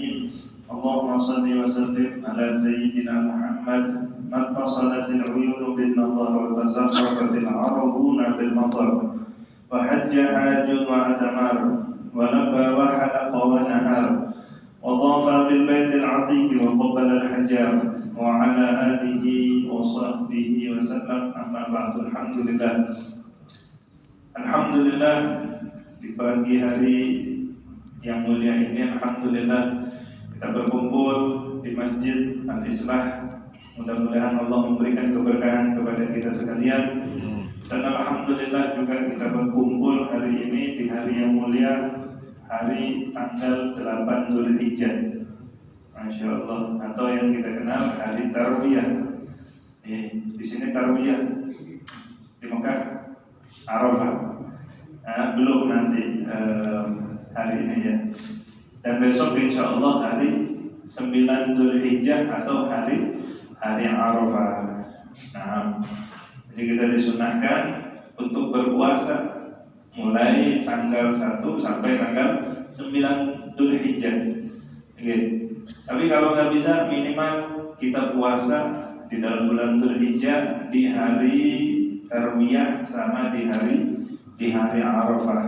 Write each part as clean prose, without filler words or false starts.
اللهم صل وسلم على سيدنا محمد ما اتصلت العيون بالنظر وتزخرفت العرضون بالمطر وحج حاج واعتمر ولبى وحلق ونهر وطاف بالبيت العتيق وقبل الحجر وعلى آله وصحبه وسلم. أما بعد. Alhamdulillah di pagi hari yang mulia ini, alhamdulillah kita berkumpul di Masjid Al-Islah. Mudah-mudahan Allah memberikan keberkahan kepada kita sekalian. Dan alhamdulillah juga kita berkumpul hari ini di hari yang mulia, hari tanggal 8 Dzulhijjah, Masya Allah, atau yang kita kenal hari Tarwiyah. Di sini Tarwiyah, di Mekah Arafah. Belum nanti hari ini ya. Dan besok insya Allah hari 9 Dzulhijjah atau hari Arafah. Jadi kita disunahkan untuk berpuasa mulai tanggal 1 sampai tanggal 9 Dzulhijjah. Tapi kalau nggak bisa, minimal kita puasa di dalam bulan Dzulhijjah di hari Tarwiyah sama di hari Arafah.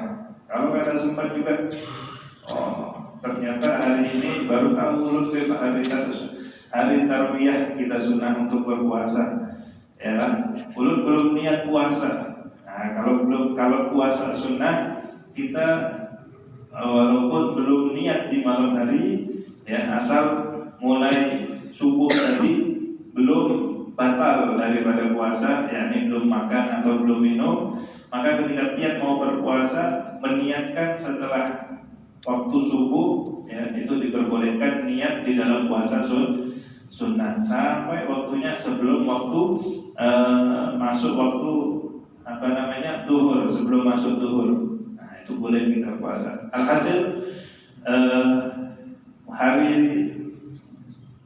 Kalau nggak ada sempat juga, ternyata hari ini baru tahu hari Tarwiyah kita sunnah untuk berpuasa. Ya, belum niat puasa. Kalau puasa sunnah kita walaupun belum niat di malam hari, ya, asal mulai subuh tadi belum batal daripada puasa, yakni belum makan atau belum minum, maka ketika niat mau berpuasa, meniatkan setelah waktu subuh, ya, itu diperbolehkan niat di dalam puasa sunnah sampai waktunya sebelum waktu masuk waktu duhur, sebelum masuk duhur. Nah, itu boleh kita puasa. Alhasil hari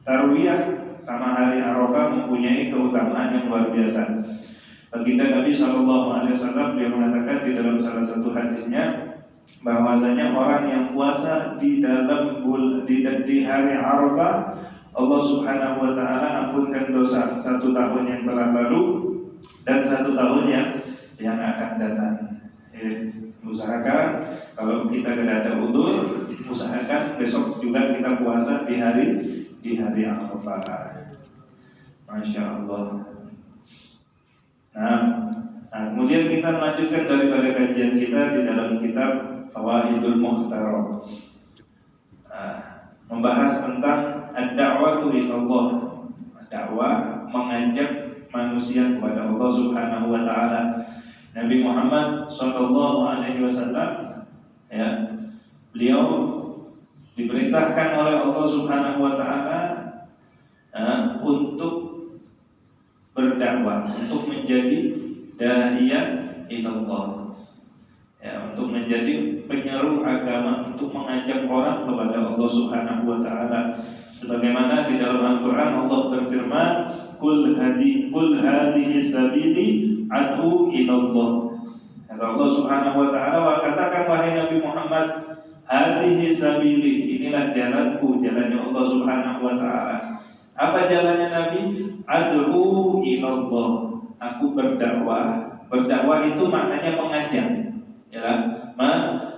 Tarwiyah sama hari Arafah mempunyai keutamaan yang luar biasa. Baginda Nabi SAW dia mengatakan di dalam salah satu hadisnya bahwasanya orang yang puasa di hari Arafah, Allah Subhanahu wa taala ampunkan dosa 1 tahun yang telah lalu dan 1 tahun yang akan datang. Usahakan kalau kita tidak ada udzur, usahakan besok juga kita puasa di hari Arafah. Masya Allah. Nah, kemudian kita melanjutkan daripada kajian kita di dalam kitab Fawaidul Mukhtaram, membahas tentang ad-da'watu ilallah, dakwah mengajak manusia kepada Allah Subhanahu wa taala. Nabi Muhammad SAW, ya, beliau diperintahkan oleh Allah Subhanahu wa taala untuk berdakwah, untuk menjadi da'iyah ilallah, ya, untuk menjadi penyeru agama, untuk mengajak orang kepada Allah Subhanahu wa taala. Sebagaimana di dalam Al-Qur'an Allah berfirman, "Qul hadhihi sabili ad'u ilallah." Kata Allah Subhanahu wa taala, katakan wahai Nabi Muhammad, hadhihi sabili, inilah jalanku, jalannya Allah Subhanahu wa taala. Apa jalannya Nabi? Ad'u ilallah, aku berdakwah. Berdakwah itu maknanya mengajak, ya,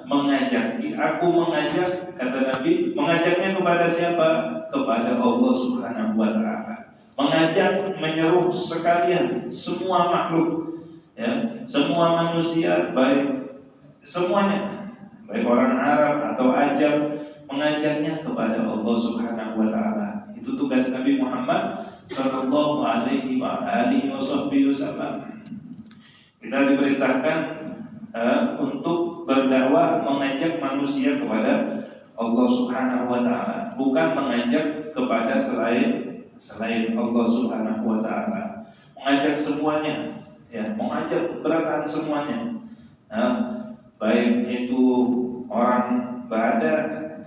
mengajak. Aku mengajak, kata Nabi, mengajaknya kepada siapa? Kepada Allah Subhanahu wa taala. Mengajak, menyeru sekalian semua makhluk, ya, semua manusia, baik semuanya, baik orang Arab atau Ajam, mengajaknya kepada Allah Subhanahu wa taala. Itu tugas Nabi Muhammad sallallahu alaihi wasallam. Kita diperintahkan untuk berdakwah, mengajak manusia kepada Allah Subhanahu wa taala, bukan mengajak kepada selain Allah Subhanahu wa taala. Mengajak semuanya, ya, mengajak beratan semuanya. Baik itu orang berada,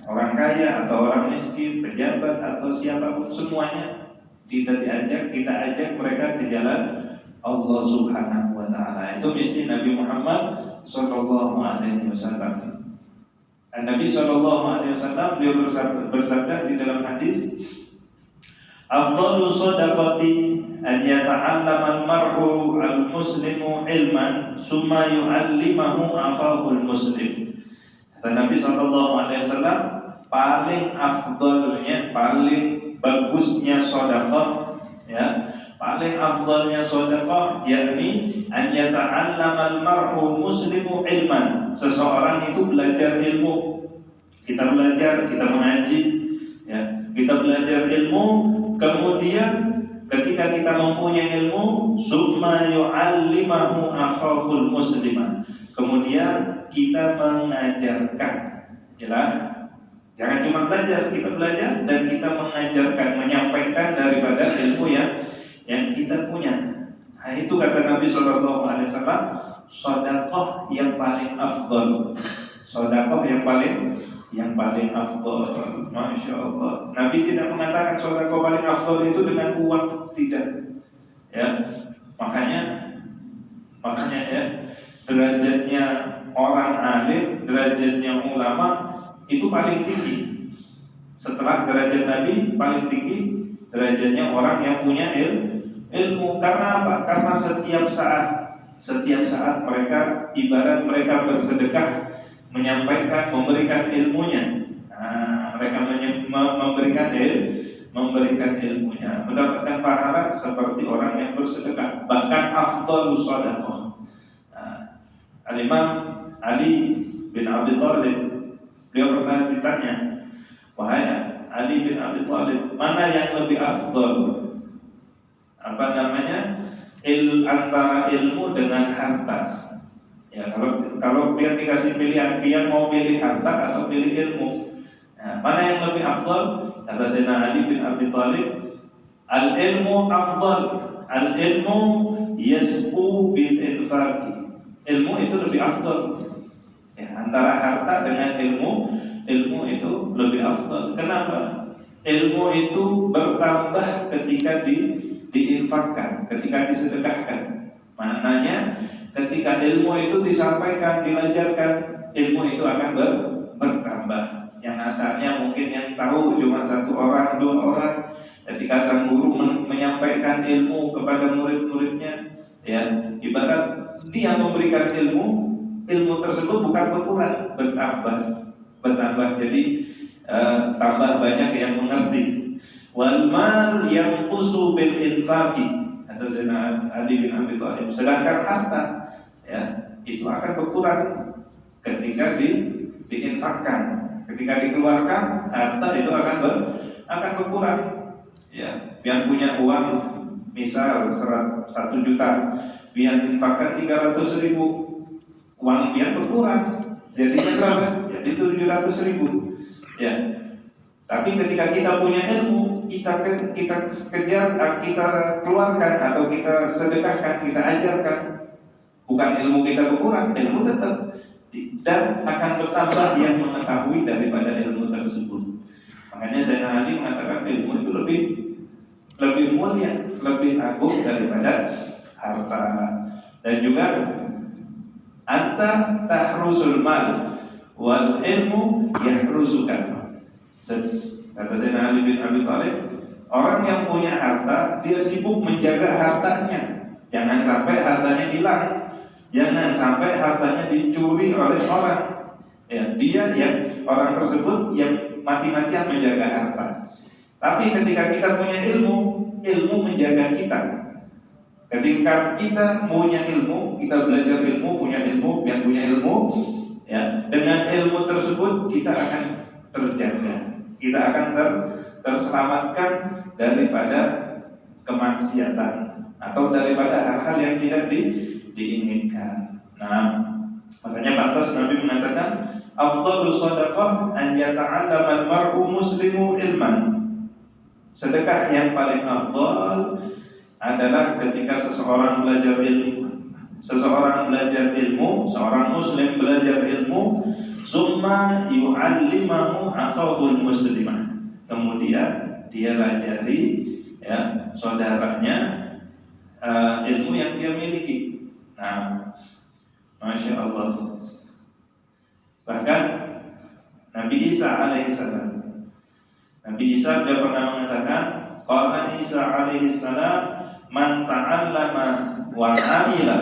orang kaya atau orang miskin, pejabat atau siapapun, semuanya kita ajak mereka ke jalan Allah Subhanahu wa taala. Itu misi Nabi Muhammad sallallahu alaihi wasallam. Nabi SAW beliau bersabda di dalam hadis, afdalu shadaqati an yata'allama al-mar'u al-muslimu ilman summa yu'allimahu akhahu al-muslim. Kata Nabi SAW, paling afdalnya, paling bagusnya sedekah, ya, paling afdalnya sedekah yakni an yata'allama al-mar'u muslimu ilman. Seseorang itu belajar ilmu. Kita belajar, kita mengaji, ya. Kita belajar ilmu, kemudian ketika kita mempunyai ilmu, summa yu'allimahu akhahul muslimah. Kemudian kita mengajarkan, yalah. Jangan cuma belajar, kita belajar dan kita mengajarkan, menyampaikan daripada ilmu yang kita punya. Nah, itu kata Nabi SAW, sedekah yang paling afdal. Sedekah yang paling afdal. Masya Allah. Nabi tidak mengatakan sedekah paling afdal itu dengan uang, tidak. Ya, makanya ya, derajatnya orang alim, derajatnya ulama itu paling tinggi. Setelah derajat Nabi, paling tinggi derajatnya orang yang punya ilmu. Karena apa? Karena setiap saat mereka, ibarat mereka bersedekah, menyampaikan, memberikan ilmunya. Nah, mereka memberikan ilmunya, mendapatkan pahala seperti orang yang bersedekah, bahkan afdhalus shadaqah. Al-Imam Ali bin Abi Thalib, beliau pernah ditanya, wahai Ali bin Abi Thalib, mana yang lebih afdal? Antara ilmu dengan harta. Ya, kalau biar dikasih pilihan, biar mau pilih harta atau pilih ilmu. Nah, mana yang lebih afdal? Kata Sayyidina Ali bin Abi Thalib, al-ilmu afdal. Al-ilmu yasbu bil infaqi. Ilmu itu lebih afdal. Ya, antara harta dengan ilmu itu lebih afdal. Kenapa? Ilmu itu bertambah ketika diinfakkan, ketika disedekahkan. Maknanya ketika ilmu itu disampaikan, diajarkan, ilmu itu akan bertambah. Yang asalnya mungkin yang tahu cuma 1 orang, 2 orang, ketika sang guru menyampaikan ilmu kepada murid-muridnya, ya, ibarat dia memberikan ilmu tersebut bukan berkurang, bertambah. Jadi tambah banyak yang mengerti. Wal mal yanqusu bil infaqi, kata Sayyidina Ali bin Abi Thalib. Sedangkan harta, ya, itu akan berkurang ketika diinfakkan. Ketika dikeluarkan, harta itu akan berkurang. Ya, yang punya uang misal 100 juta, pian infakkan 300.000, uang pian berkurang. Jadi berapa? Jadi 700.000. Ya. Tapi ketika kita punya ilmu, kita kejar, kita keluarkan atau kita sedekahkan, kita ajarkan, bukan ilmu kita berkurang, ilmu tetap, dan akan bertambah yang mengetahui daripada ilmu tersebut. Makanya Sayyidina Ali mengatakan ilmu itu lebih mulia, lebih agung daripada harta. Dan juga anta tahrusul mal wal ilmu yahrusukan. Kata Sayyidina Ali bin Abi Thalib, orang yang punya harta, dia sibuk menjaga hartanya. Jangan sampai hartanya hilang, jangan sampai hartanya dicuri oleh orang. Ya, dia yang orang tersebut yang mati-matian menjaga harta. Tapi ketika kita punya ilmu menjaga kita. Ketika kita punya ilmu, kita belajar ilmu, punya ilmu, yang punya ilmu, ya, dengan ilmu tersebut kita akan terjaga, kita akan terselamatkan daripada kemaksiatan atau daripada hal-hal yang tidak diinginkan. Nah, makanya pantas Nabi mengatakan, afdhalus shadaqah an yata'allama al-mar'u muslimu ilman. Sedekah yang paling afdal adalah ketika seseorang belajar ilmu. Seorang muslim belajar ilmu, summa yu'allimahu akhahul muslimah. Kemudian dia ajari, ya, saudaranya ilmu yang dia miliki. Nah, Masya Allah. Bahkan Nabi Isa alaihissalam. Nabi Isa dia pernah mengatakan, qala Isa alaihissalam, man ta'allama wa 'amila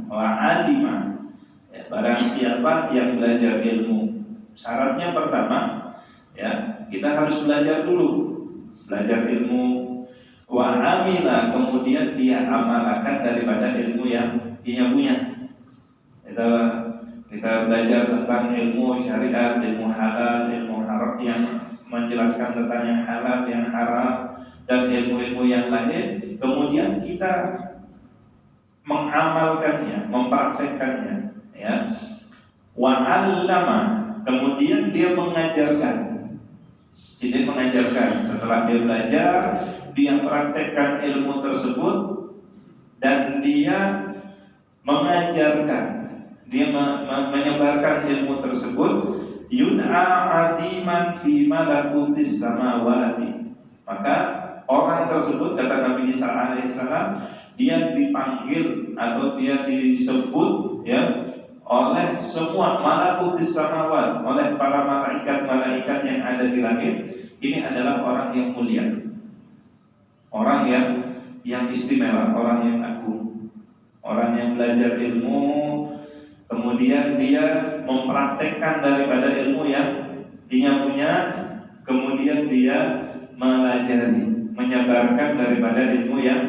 wa 'alima. Ya, barang siapa yang belajar ilmu, syaratnya pertama, ya, kita harus belajar dulu. Belajar ilmu wa 'amila, kemudian dia amalkan daripada ilmu yang dia punya. Kita belajar tentang ilmu syariat, ilmu halal, ilmu haram, yang menjelaskan tentang yang halal, yang haram, dan ilmu-ilmu yang lain. Kemudian kita mengamalkannya, mempraktekkannya, ya. Wa 'allama, kemudian dia mengajarkan. Dia mengajarkan. Setelah dia belajar, dia praktekkan ilmu tersebut dan dia mengajarkan. Dia menyebarkan ilmu tersebut. Yud'a 'adiman fi malakutis samawati. Maka orang tersebut, kata Nabi Isa alaihissalam, dia dipanggil atau dia disebut, ya, oleh semua malakutis samawat, oleh para malaikat-malaikat yang ada di langit. Ini adalah orang yang mulia, orang yang istimewa, orang yang agung, orang yang belajar ilmu, kemudian dia mempraktekkan daripada ilmu yang dia punya, kemudian dia melajari, menyebarkan daripada ilmu yang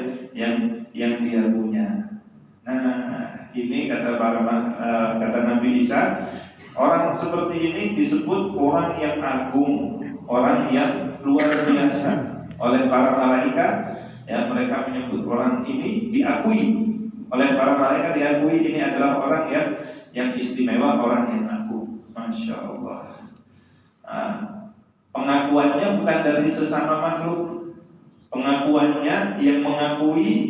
dia punya. Nah, ini kata Nabi Isa, orang seperti ini disebut orang yang agung, orang yang luar biasa oleh para malaikat. Ya, mereka menyebut orang ini diakui oleh para malaikat, diakui ini adalah orang yang istimewa, orang yang agung. Masya Allah. Pengakuannya bukan dari sesama makhluk. Pengakuannya yang mengakui,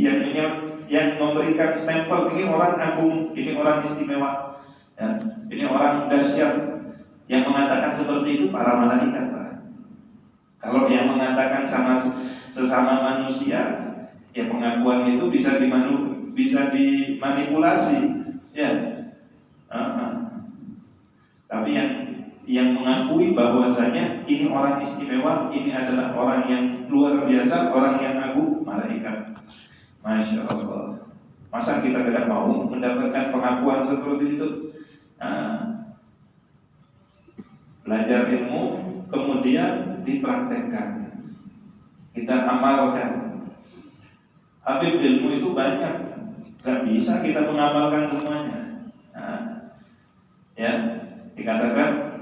yang memberikan stempel, ini orang agung, ini orang istimewa, ya, ini orang dahsyat. Yang mengatakan seperti itu para malaikat, Pak. Kalau yang mengatakan sama sesama manusia, ya pengakuan itu bisa dimanipulasi, ya. Tapi yang mengakui bahwasanya ini orang istimewa, ini adalah orang yang luar biasa, orang yang agung, malaikat. Masya Allah. Masa kita tidak mau mendapatkan pengakuan seperti itu? Belajar ilmu, kemudian dipraktekkan, kita amalkan. Habib, ilmu itu banyak, gak bisa kita mengamalkan semuanya. Ya, dikatakan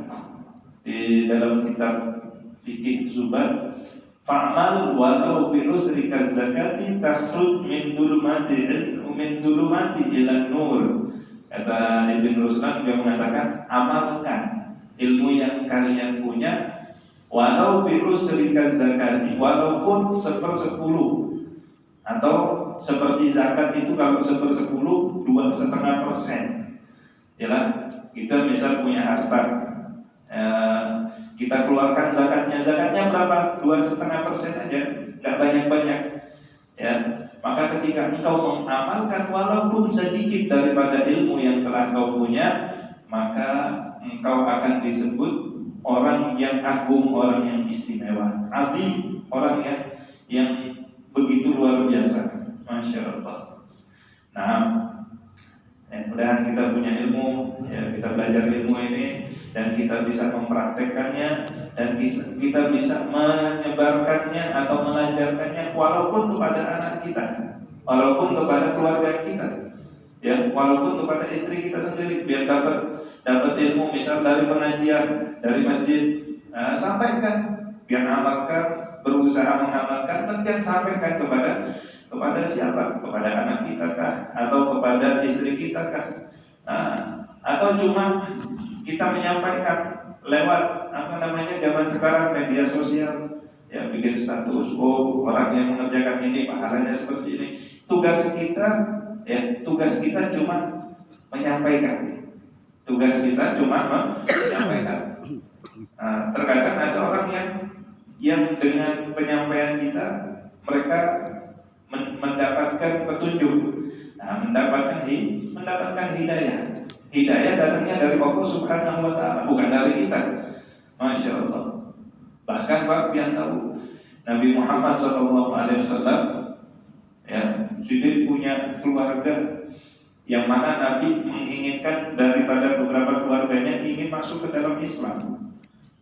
di dalam kitab fikih Zubat, fa'mal walau bi usrika zakati takhruj min dulumati ila nur. Kata Ibn Ruslan, dia mengatakan, amalkan ilmu yang kalian punya walau bi usrika zakati, walaupun 1/10, atau seperti zakat itu kalau 1/10 2,5%. Yalah, kita misal punya harta, kita keluarkan zakatnya berapa? 2,5% aja, nggak banyak-banyak, ya. Maka ketika engkau mengamalkan walaupun sedikit daripada ilmu yang telah kau punya, maka engkau akan disebut orang yang agung, orang yang istimewa, azim, orang yang begitu luar biasa. Masya Allah. Nah, mudah-mudahan kita punya ilmu, ya, kita belajar ilmu ini dan kita bisa mempraktekkannya, dan kita bisa menyebarkannya atau mengajarkannya, walaupun kepada anak kita, walaupun kepada keluarga kita, ya, walaupun kepada istri kita sendiri, biar dapat ilmu misal dari pengajian, dari masjid, sampaikan, biar amalkan, berusaha mengamalkan, dan biar sampaikan kepada siapa? Kepada anak kita kah? Atau kepada istri kita kah? Atau cuma kita menyampaikan lewat zaman sekarang media sosial, ya, bikin status, oh, orang yang mengerjakan ini pahalanya seperti ini. Tugas kita cuma menyampaikan. Tugas kita cuma menyampaikan. Terkadang ada orang yang dengan penyampaian kita mereka mendapatkan petunjuk, mendapatkan hidayah. Hidayah datangnya dari Allah Subhanahu wa Ta'ala, bukan dari kita. Masya Allah. Bahkan Pak yang tahu Nabi Muhammad SAW ya sudah punya keluarga yang mana Nabi menginginkan daripada beberapa keluarganya ingin masuk ke dalam Islam.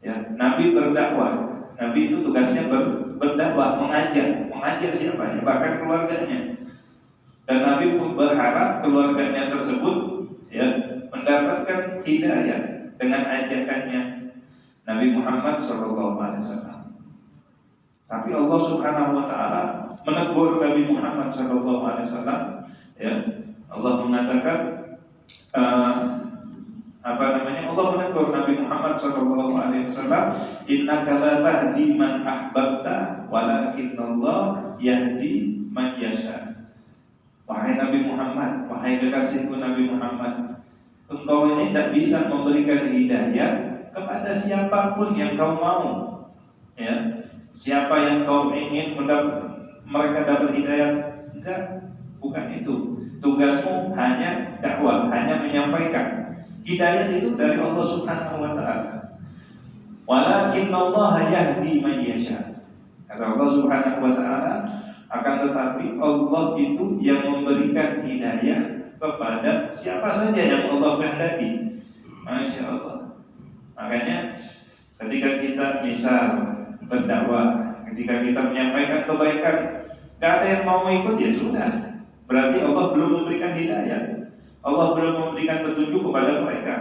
Ya, Nabi berdakwah. Nabi itu tugasnya berdakwah, mengajak siapa? Bahkan keluarganya. Dan Nabi pun berharap keluarganya tersebut ya mendapatkan hidayah dengan ajakannya Nabi Muhammad SAW. Tapi Allah Subhanahu Wa Taala menegur Nabi Muhammad SAW. Ya, Allah mengatakan Allah menegur Nabi Muhammad SAW, innaka la tahdi man ahbabta walakinnallah yahdi man yasha. Wahai Nabi Muhammad, wahai kekasihku Nabi Muhammad, engkau ini tidak bisa memberikan hidayah kepada siapapun yang kau mau. Ya, siapa yang kau ingin mereka dapat hidayah? Enggak, bukan itu. Tugasmu hanya dakwah, hanya menyampaikan. Hidayah itu dari Allah Subhanahu Wa Taala. Walakinnallaha yahdi man yasha. Kata Allah Subhanahu Wa Taala, akan tetapi Allah itu yang memberikan hidayah kepada siapa saja yang Allah kehendaki. Masya Allah. Makanya ketika kita misal berdakwah, ketika kita menyampaikan kebaikan, gak ada yang mau ikut, ya sudah. Berarti Allah belum memberikan hidayah. Allah belum memberikan petunjuk kepada mereka.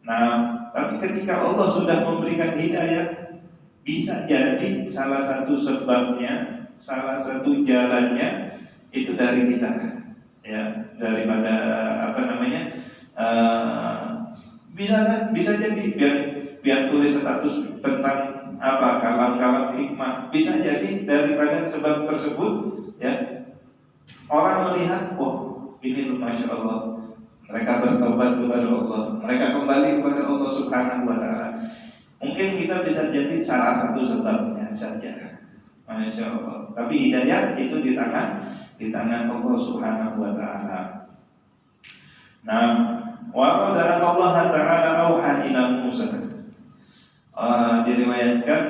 Nah, tapi ketika Allah sudah memberikan hidayah, bisa jadi salah satu sebabnya, salah satu jalannya itu dari kita, ya, daripada bisa jadi biar tulis status tentang kalam-kalam hikmah, bisa jadi daripada sebab tersebut, ya, orang melihat, oh ini Masya Allah, mereka bertobat kepada Allah, mereka kembali kepada Allah Subhanahu Wa Taala. Mungkin kita bisa jadi salah satu sebabnya saja, Masya Allah. Tapi hidayah itu di tangan Allah Subhanahu Wa Taala. Nah, wa'adana Allah Taala auha ila Musa. Diriwayatkan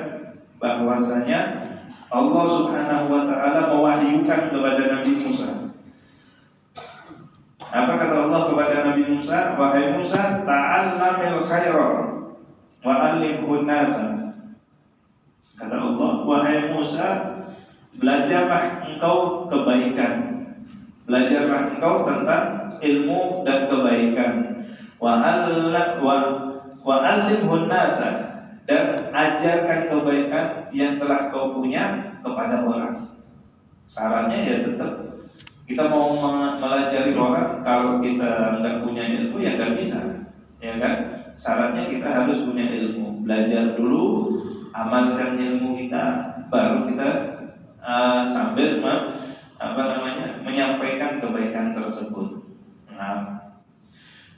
bahwasanya Allah Subhanahu Wa Taala mewahyukan kepada Nabi Musa. Apa kata Allah kepada Nabi Musa? Wahai Musa, ta'allamil khaira wa 'allimhun nasa. Kata Allah, wahai Musa, belajarlah engkau kebaikan. Belajarlah engkau tentang ilmu dan kebaikan. Wa 'allimhun nasa, dan ajarkan kebaikan yang telah kau punya kepada orang. Syaratnya ya tetap kita mau melajari orang, kalau kita nggak punya ilmu ya nggak bisa, ya kan? Syaratnya kita harus punya ilmu, belajar dulu, amalkan ilmu kita, baru kita sambil menyampaikan kebaikan tersebut. Nah,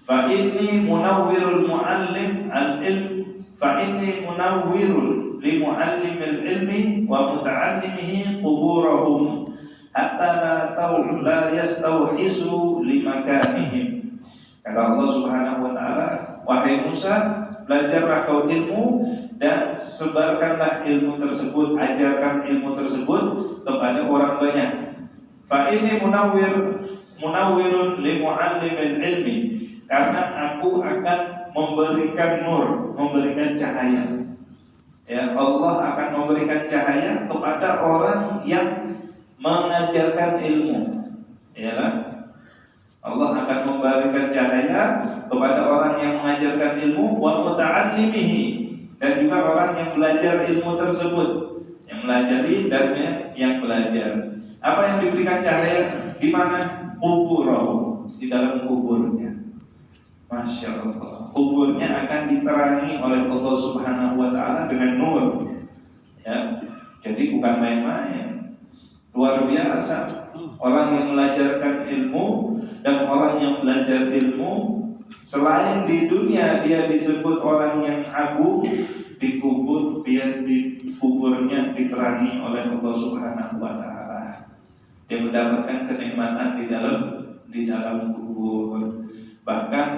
fa inni munawwirul muallim al-ilm, fa inni munawwirul li muallimil ilmi wa muta'allimihi quburahum hatta la yastawhisu limakanihim. Kata Allah Subhanahu Wa Taala, wahai Musa, belajarlah kau ilmu dan sebarkanlah ilmu tersebut, ajarkan ilmu tersebut kepada orang banyak. Fa ini munawwirun li muallimil ilmi, karena aku akan memberikan nur, memberikan cahaya. Ya, Allah akan memberikan cahaya kepada orang yang mengajarkan ilmu, ya kan? Allah akan memberikan cahaya kepada orang yang mengajarkan ilmu, wa muta'allimihi, dan juga orang yang belajar ilmu tersebut, yang melajari dan yang belajar. Apa yang diberikan cahaya? Di mana? Kuburahu, di dalam kuburnya. Masya Allah, kuburnya akan diterangi oleh Allah Subhanahu Wa Taala dengan nur, ya. Jadi bukan main-main. Luar biasa. Orang yang mengajarkan ilmu dan orang yang belajar ilmu, selain di dunia dia disebut orang yang agung, dikubur dia di kuburnya diterangi oleh Allah Subhanahu Wa Taala. Dia mendapatkan kenikmatan di dalam kubur. Bahkan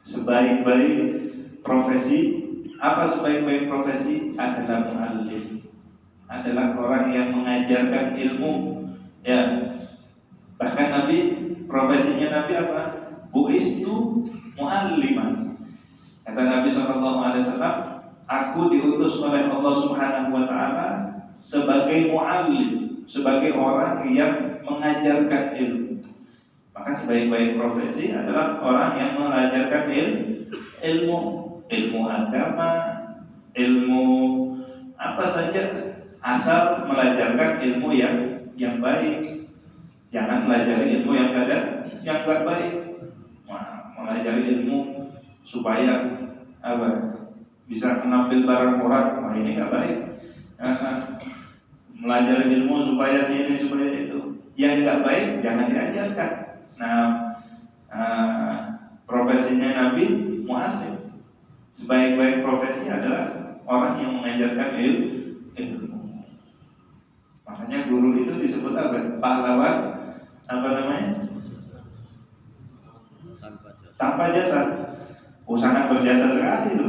sebaik-baik profesi, apa sebaik-baik profesi? Adalah muallim, adalah orang yang mengajarkan ilmu. Ya, bahkan Nabi, profesinya Nabi apa? Buistu mualliman. Kata Nabi SAW, aku diutus oleh Allah Subhanahu Wa Taala sebagai muallim, sebagai orang yang mengajarkan ilmu. Maka sebaik-baik profesi adalah orang yang mengajarkan ilmu, ilmu agama, ilmu apa saja, asal mengajarkan ilmu yang baik. Jangan melajari ilmu yang enggak baik. Nah, melajari ilmu supaya apa? Bisa mengambil barang orang, wah ini enggak baik. Melajari ilmu supaya ini supaya itu, yang enggak baik jangan diajarkan. Nah, profesinya Nabi muallim. Sebaik-baik profesi adalah orang yang mengajarkan ilmu. Makanya guru itu disebut apa? Pahlawan, apa namanya? Tanpa jasa. Oh, sangat berjasa sekali itu.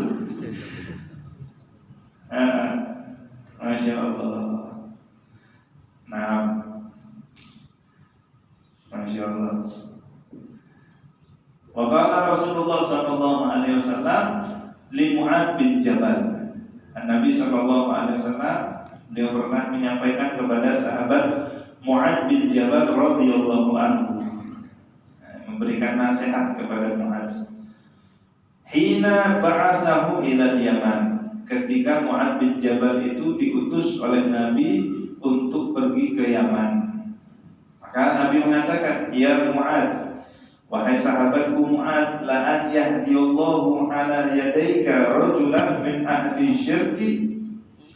Masya Allah. Nah, Masya Allah. Waqala Rasulullah sallallahu alaihi wasallam li Mu'adz bin Jabal. Nabi sallallahu alaihi wasallam beliau pernah menyampaikan kepada sahabat Mu'adz bin Jabal radhiyallahu anhu, memberikan nasihat kepada Mu'adz. Hina ba'asahu ila Yaman, ketika Mu'adz bin Jabal itu diutus oleh Nabi untuk pergi ke Yaman. Maka Nabi mengatakan, ya Mu'adz, wahai sahabatku Mu'adz, la an yahdiyallahu ala yadayka rajulan min ahli syirki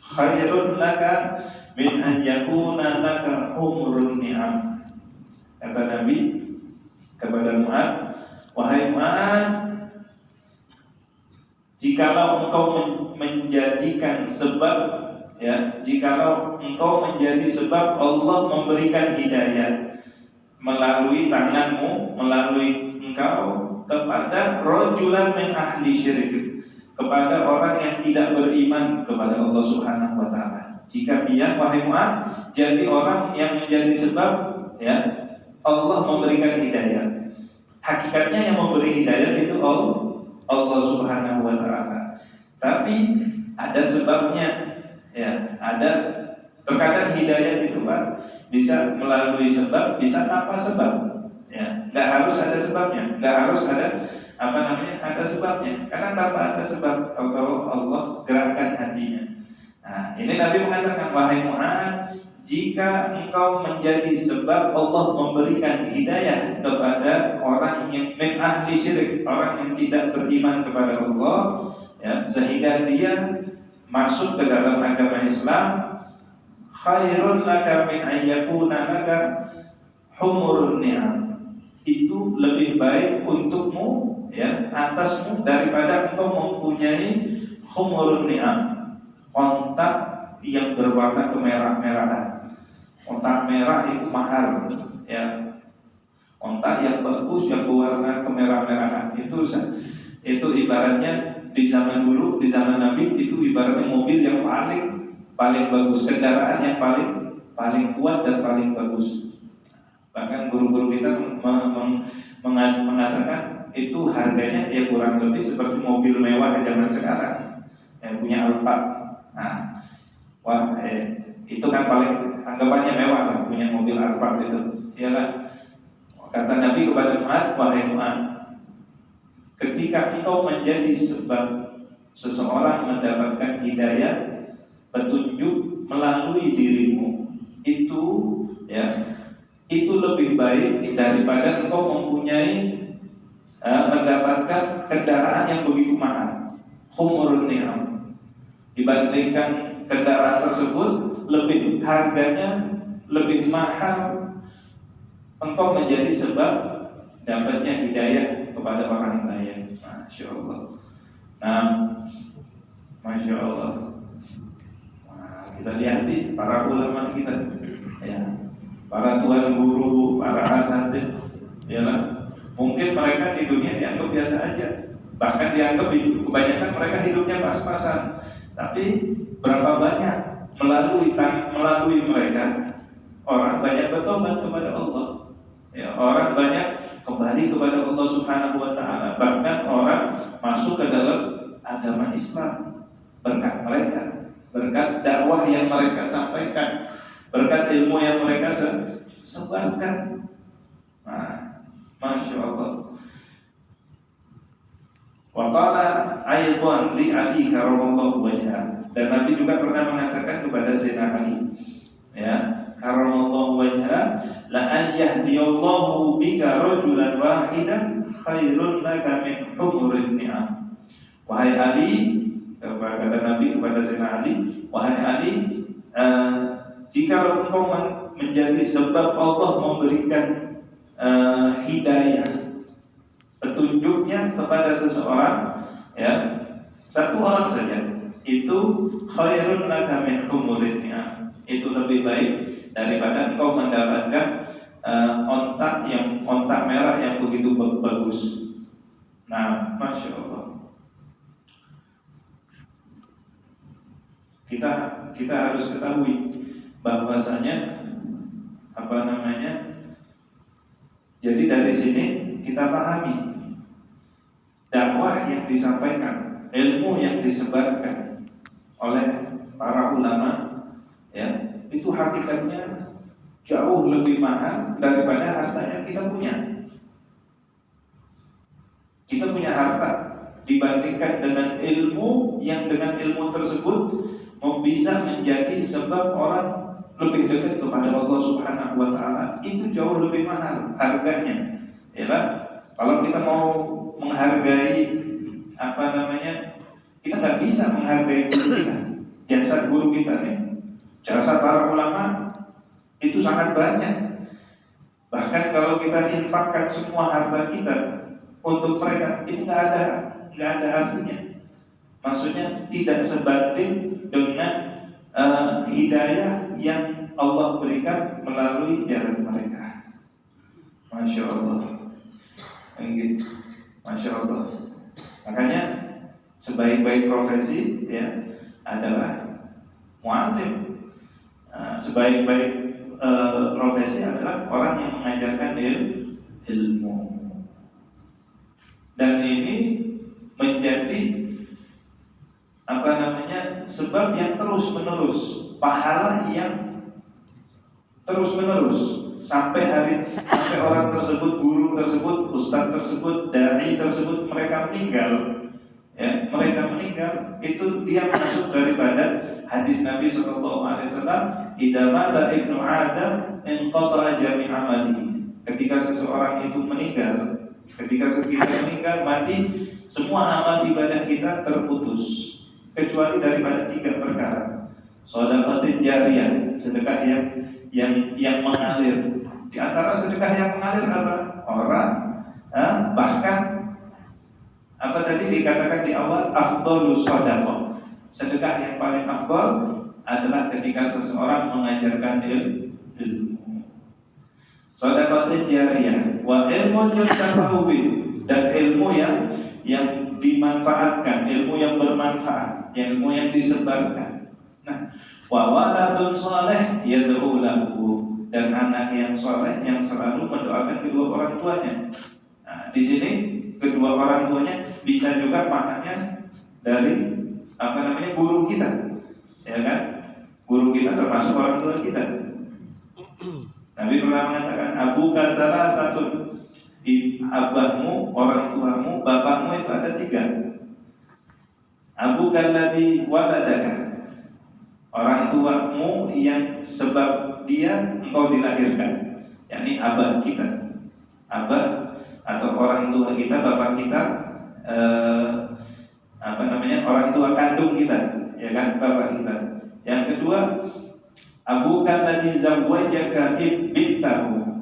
khairun laka min an yakuna laka humrun ni'am. Kata Nabi kepada Mu'adz, wahai Mu'adz, jikalau engkau menjadikan sebab, ya, jikalau engkau menjadi sebab Allah memberikan hidayah melalui tanganmu, melalui engkau kepada rajulan min ahli syirik, kepada orang yang tidak beriman kepada Allah Subhanahu wa taala. Jika dia, wahai Mu'adz, jadi orang yang menjadi sebab, ya, Allah memberikan hidayah. Hakikatnya yang memberi hidayah itu Allah Subhanahu wa taala. Tapi ada sebabnya, ya, ada. Terkadang hidayah itu Pak bisa melalui sebab, bisa tanpa sebab. Ya, nggak harus ada sebabnya, nggak harus ada ada sebabnya. Karena tanpa ada sebab, kalau Allah gerakkan hatinya. Nah, ini Nabi mengatakan, wahai Mu'adz, jika engkau menjadi sebab Allah memberikan hidayah kepada orang yang min ahli syirik, orang yang tidak beriman kepada Allah, ya, sehingga dia masuk ke dalam agama Islam, khairun laka min ayyakuna laka humurun ni'am, itu lebih baik untukmu, ya, atasmu, daripada engkau mempunyai humurun ni'am, ontak yang berwarna kemerah-merahan. Ontak merah itu mahal, ya. Ontak yang bagus yang berwarna kemerah-merahan itu ibaratnya di zaman dulu, di zaman Nabi, itu ibaratnya mobil yang paling bagus, kendaraan yang paling kuat dan paling bagus. Bahkan guru-guru kita mengatakan itu harganya ya kurang lebih seperti mobil mewah zaman sekarang yang punya Alphard. Nah, itu kan paling anggapannya mewah lah, punya mobil Alphard itu. Iyalah, kata Nabi kepada Mu'adz, wahai Mu'adz, ketika engkau menjadi sebab seseorang mendapatkan hidayah, petunjuk melalui dirimu, itu, ya, itu lebih baik daripada engkau mempunyai mendapatkan kendaraan yang begitu mahal, humurun ni'am. Dibandingkan kendaraan tersebut lebih harganya lebih mahal, engkau menjadi sebab dapatnya hidayah kepada orang lain. Masya Allah. Nah, Masya Allah. Nah, kita lihati para ulama kita, ya, para tuan guru, para asatidz, ya lah. Mungkin mereka di dunia dianggap biasa aja, Bahkan dianggap kebanyakan mereka hidupnya pas-pasan. Tapi berapa banyak melalui mereka orang banyak bertobat kepada Allah. Ya, orang banyak kembali kepada Allah Subhanahu wa taala. Bahkan orang masuk ke dalam agama Islam berkat mereka, berkat dakwah yang mereka sampaikan, berkat ilmu yang mereka sebarkan. Nah, Masya Allah. Wa qala aidan li Ali karamallahu wajha. Dan Nabi juga pernah mengatakan kepada Sayyidina Ali, ya, karamallahu wajha, la ayyahdiyallahu bika rajulan wahidan khairun laka min humurin ni'am. Wahai Ali, kata Nabi kepada Sayyidina Ali, wahai Ali, jika engkau menjadi sebab Allah memberikan hidayah, petunjuknya kepada seseorang, ya, satu orang saja, itu khairun laka min humurin ni'am. Itu lebih baik daripada engkau mendapatkan ontak merah yang begitu bagus. Nah, Masya Allah. Kita harus ketahui bahwasanya jadi dari sini kita pahami dakwah yang disampaikan, ilmu yang disebarkan oleh para ulama, ya, itu hakikatnya jauh lebih mahal daripada harta yang kita punya. Kita punya harta dibandingkan dengan ilmu yang dengan ilmu tersebut bisa menjadi sebab orang lebih dekat kepada Allah Subhanahu wa taala, itu jauh lebih mahal harganya. Ya, kalau kita mau menghargai kita nggak bisa menghargai guru kita, jasa guru kita nih, jasa para ulama itu sangat banyak. Bahkan kalau kita infakkan semua harta kita untuk mereka, itu nggak ada artinya. Maksudnya tidak sebanding dengan hidayah yang Allah berikan melalui jalan mereka. Masya Allah. Gitu. Masya Allah. Makanya sebaik-baik profesi, ya, adalah muallim. Sebaik-baik profesi adalah orang yang mengajarkan ilmu. Dan ini menjadi sebab yang terus menerus, pahala yang terus menerus sampai orang tersebut, guru tersebut, ustaz tersebut, dai tersebut, mereka meninggal, ya, mereka meninggal, itu dia masuk daripada hadis Nabi SAW, idza mata ibnu Adam inqata'a jami' amalihi. Ketika seseorang itu meninggal, ketika kita meninggal, mati, semua amal ibadah kita terputus kecuali daripada 3 perkara. Shadaqatin jariyah, sedekah yang mengalir. Di antara sedekah yang mengalir apa? Bahkan tadi dikatakan di awal, afdhalus shadaqah. Sedekah yang paling afdal adalah ketika seseorang mengajarkan ilmu. Shadaqatin jariyah wa ilmun yuntafa'u bih, dan ilmu yang dimanfaatkan, ilmu yang bermanfaat, ilmu yang disebarkan. Nah, wa waladun saleh yad'u lahu, dan anak yang saleh yang selalu mendoakan kedua orang tuanya. Nah, di sini kedua orang tuanya bisa juga maknanya dari guru kita, ya kan? Guru kita termasuk orang tua kita. Nabi pernah mengatakan, Abu katala satu, abahmu, orang tuamu, bapakmu itu ada 3. Abu kalladhi waladaka, orang tuamu yang sebab dia engkau dilahirkan, yakni abah kita, abah atau orang tua kita, bapak kita, orang tua kandung kita, ya kan, bapak kita. Yang kedua, Abu kalladhi zawwajaka bintahu,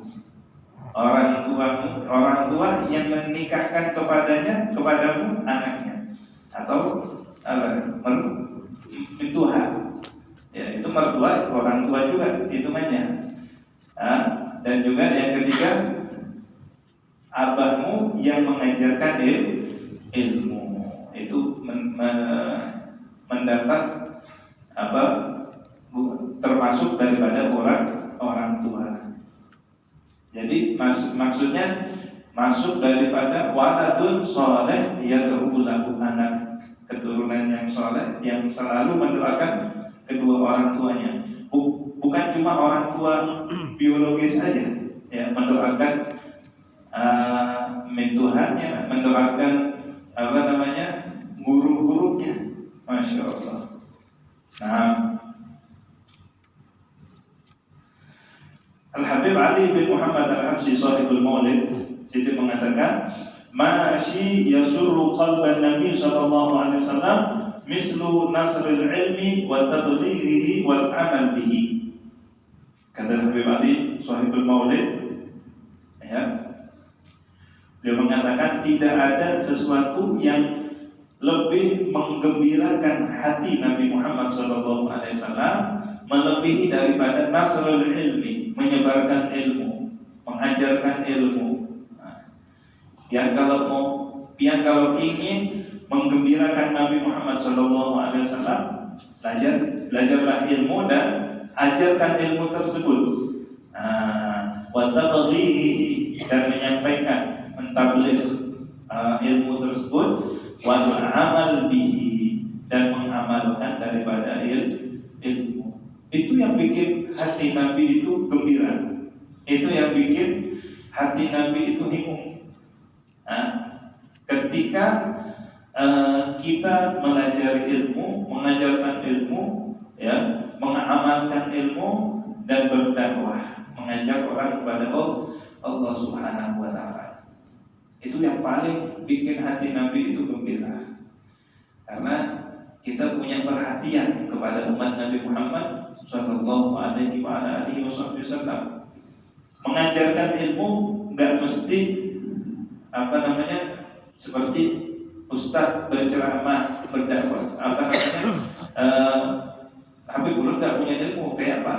orang tua yang menikahkan kepadamu anaknya, atau mertua, ya, itu mertua orang tua juga hitungannya. Dan juga yang ketiga, abahmu yang mengajarkan ilmu. mendapat apa termasuk daripada orang tua. Jadi maksudnya masuk daripada waladun sholeh yad'u lahu, anak keturunan yang sholeh yang selalu mendoakan kedua orang tuanya. Bukan cuma orang tua biologis saja, ya, mendoakan mentuhannya, mendoakan guru-gurunya, masya Allah. Nah, Al-Habib Ali bin Muhammad Al-Habsyi Sahibul Maulid jadi mengatakan, "Masyi yasurru qalban Nabi sallallahu alaihi wasallam mislu nasril ilmi wa tablighihi wal amal bihi." Kata Habib Ali Sahibul Maulid, ya, dia mengatakan tidak ada sesuatu yang lebih menggembirakan hati Nabi Muhammad sallallahu alaihi wasallam melebihi daripada nasrul ilmi, menyebarkan ilmu, mengajarkan ilmu. Yang kalau ingin menggembirakan Nabi Muhammad SAW, belajarlah ilmu dan ajarkan ilmu tersebut. Watablighi, dan menyampaikan, mentabligh ilmu tersebut, wal amal bihi, dan mengamalkan daripada ilmu. Itu yang bikin hati Nabi itu gembira. Itu yang bikin hati Nabi itu hingung. Ketika kita mempelajari ilmu, mengajarkan ilmu, ya, mengamalkan ilmu dan berdakwah, mengajak orang kepada Allah Subhanahu wa taala. Itu yang paling bikin hati Nabi itu gembira. Karena kita punya perhatian kepada umat Nabi Muhammad sallallahu alaihi wasallam. Mengajarkan ilmu enggak mesti seperti ustaz berceramah, berdakwah. Habib belum enggak punya ilmu kayak apa?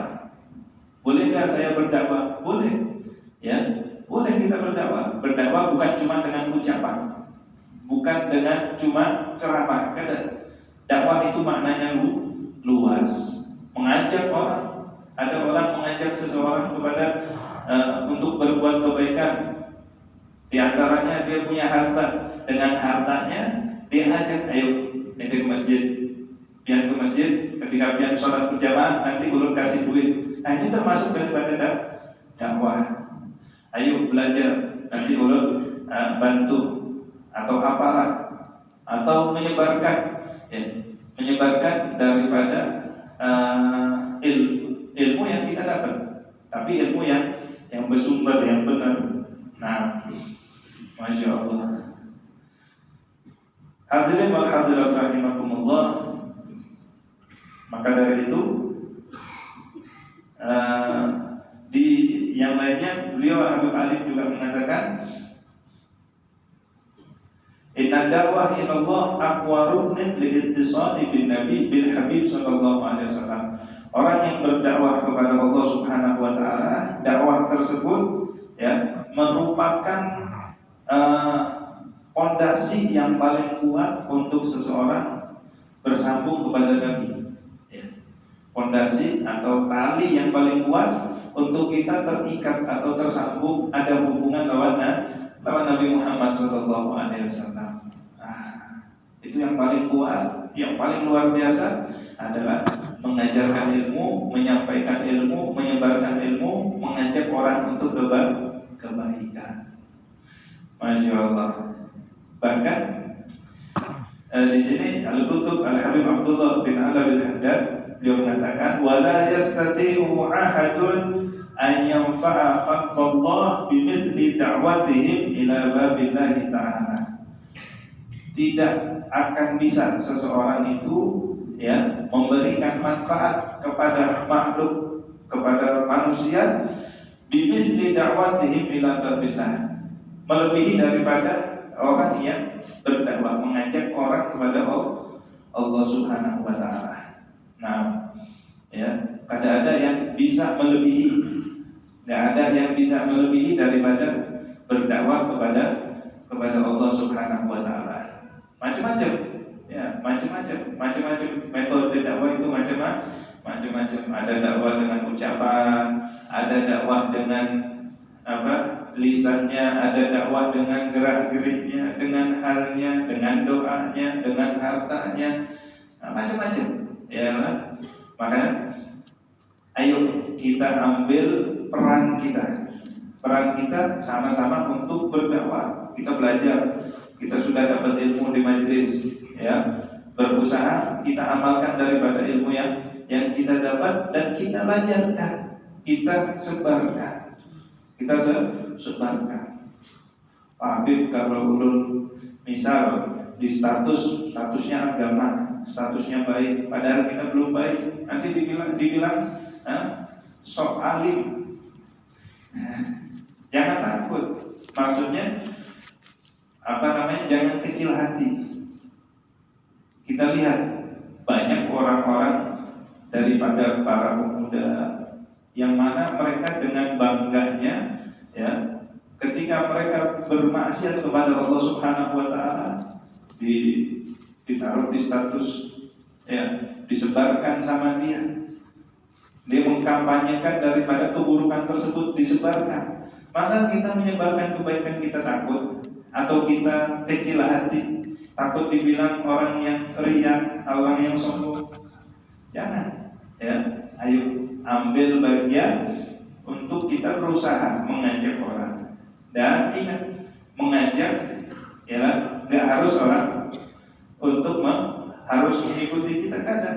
Boleh enggak saya berdakwah? Boleh. Ya, boleh kita berdakwah. Berdakwah bukan cuma dengan ucapan. Bukan dengan cuma ceramah. Dakwah itu maknanya luas. Mengajak orang. Ada orang mengajak seseorang kepada untuk berbuat kebaikan. Di antaranya dia punya harta, dengan hartanya dia ajak, ayo ente ke masjid, pian ke masjid, ketika pian sholat berjamaah nanti ulun kasih duit. Nah, ini termasuk daripada dakwah. Ayo belajar, nanti ulun bantu atau apalah, atau menyebarkan, ya, menyebarkan daripada ilmu yang kita dapat, tapi ilmu yang bersumber, yang benar. Nah, masya Allah. Hadirin wal hadirat rahimakumullah. Maka dari itu di yang lainnya beliau Habib Ali juga mengatakan, inna dakwah ila Allah aqwa ruknin liittisali bin Nabi bil Habib sallallahu alaihi wasallam. Orang yang berdakwah kepada Allah Subhanahu wa taala, dakwah tersebut, ya, merupakan pondasi yang paling kuat untuk seseorang bersambung kepada Nabi. Pondasi atau tali yang paling kuat untuk kita terikat atau tersambung, ada hubungan lawan Nabi Muhammad SAW. Itu yang paling kuat, yang paling luar biasa adalah mengajarkan ilmu, menyampaikan ilmu, menyebarkan ilmu, mengajak orang untuk kebaikan. Masya Allah. Bahkan di sini Al-Qutub Al-Habib Abdullah bin Ala Al-Haddad dia mengatakan, wala yastati'u ahadun an yanfa'a khalqallah bimithli da'watihim ila babillahi ta'ala. Tidak akan bisa seseorang itu, ya, memberikan manfaat kepada makhluk, kepada manusia bimithli da'watihim ila babillah, melebihi daripada orang yang berdakwah, mengajak orang kepada Allah Subhanahu wa taala. Nah, ya, kada ada yang bisa melebihi, enggak ada yang bisa melebihi daripada berdakwah kepada Allah Subhanahu wa taala. Macam-macam, ya. macam-macam metode dakwah itu macam-macam. Ada dakwah dengan ucapan, ada dakwah dengan lisannya, ada dakwah dengan gerak-geriknya, dengan halnya, dengan doanya, dengan hartanya, macam-macam. Ya, makanya ayo kita ambil peran kita sama-sama untuk berdakwah. Kita belajar, kita sudah dapat ilmu di majelis, ya, berusaha kita amalkan daripada ilmu yang kita dapat dan kita ajarkan, kita sebarkan. Pak Habib kalau ulun misal di statusnya agama, statusnya baik, padahal kita belum baik, nanti dibilang sok alim. Jangan takut, maksudnya jangan kecil hati. Kita lihat banyak orang-orang daripada para pemuda yang mana mereka dengan bangganya, ya, ketika mereka bermaksiat kepada Allah Subhanahu wa taala, ditaruh di status, ya, disebarkan sama dia mengkampanyekan daripada keburukan tersebut disebarkan. Masa kita menyebarkan kebaikan kita takut, atau kita kecil hati, takut dibilang orang yang riya, orang yang sombong? Jangan, ya. Ayo ambil bagian untuk kita berusaha mengajak orang. Dan ingat, mengajak, ya, nggak harus orang untuk harus mengikuti kita kata.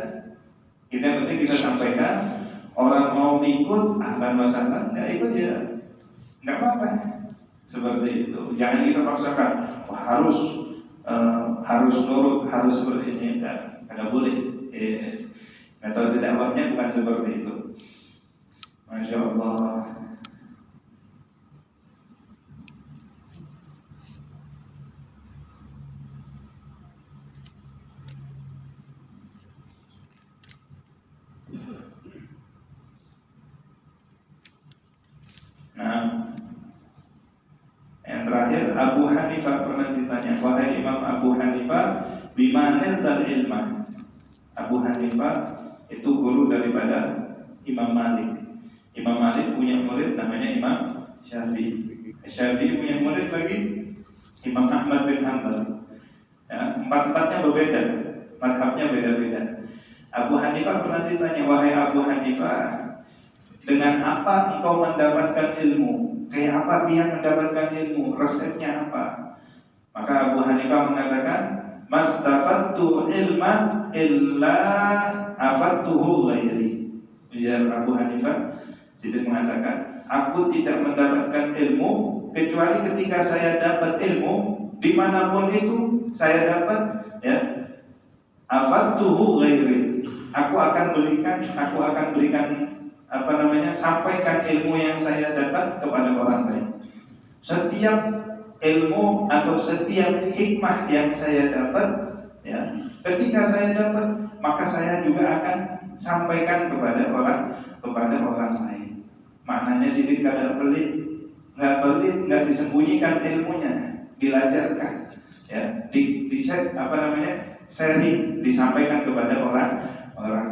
Kita yang penting kita sampaikan, orang mau ikut ahlan wa sahlan, nggak ikut ya nggak apa-apa. Seperti itu. Jangan kita paksakan, harus nurut, harus seperti ini, nggak boleh. Metode dakwahnya bukan seperti itu. Masya Allah. Nah, yang terakhir, Abu Hanifah pernah ditanya, wahai Imam Abu Hanifah, bimanil ilmah. Abu Hanifah itu guru daripada Imam Malik. Imam Malik punya murid namanya Imam Syafi'i. Syafi'i punya murid lagi Imam Ahmad bin Hanbal. Ya, empat-empatnya berbeda, madhabnya beda-beda. Abu Hanifah pernah ditanya, wahai Abu Hanifah, dengan apa engkau mendapatkan ilmu? Kayak apa dia mendapatkan ilmu? Resepnya apa? Maka Abu Hanifah mengatakan, mastafattu ilman illa afattuhu ghairi. Ujar Abu Hanifah Siddiq mengatakan, aku tidak mendapatkan ilmu kecuali ketika saya dapat ilmu, dimanapun itu saya dapat, ya, afattuhu ghairi. Aku akan berikan sampaikan ilmu yang saya dapat kepada orang lain. Setiap ilmu atau setiap hikmah yang saya dapat, ya, ketika saya dapat, maka saya juga akan sampaikan kepada orang lain. Maknanya Siddiq kadang pelit, nggak disembunyikan ilmunya, dilajarkan, ya, sharing, disampaikan kepada orang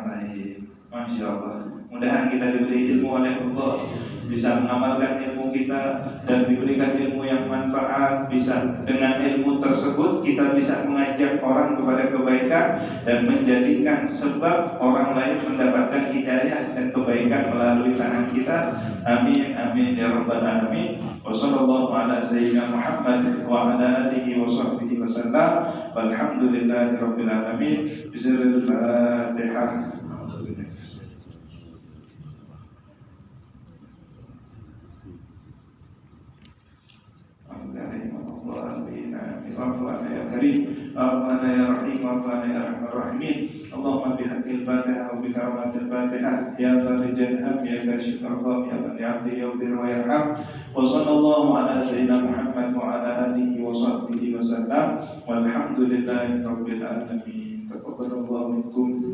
lain. Masya Allah. Mudah-mudahan kita diberi ilmu oleh Allah, bisa mengamalkan ilmu kita dan diberikan ilmu yang manfaat. Bisa dengan ilmu tersebut kita bisa mengajak orang kepada kebaikan dan menjadikan sebab orang lain mendapatkan hidayah dan kebaikan melalui tangan kita. Amin amin ya rabbal alamin. Wassallallahu ala sayyidina Muhammad wa ala alihi wa sahbihi wasallam. Walhamdulillahi rabbil alamin. Bismillahil Fatihah. Wa'afana ya karim, wa'afana ya rahim, wa'afana ya rahman rahimin. Allahumma bihaqqil Fatihah wa bikaramatil Fatihah, ya farijan ham, ya kashifal gham, ya man ya'abdi yaghfir wa yarham. Wa sallallahu ala sayyidina Muhammad wa ala alihi wa sahbihi wa sallam. Walhamdulillahi rabbil alamin. Taqabbalallahu minkum.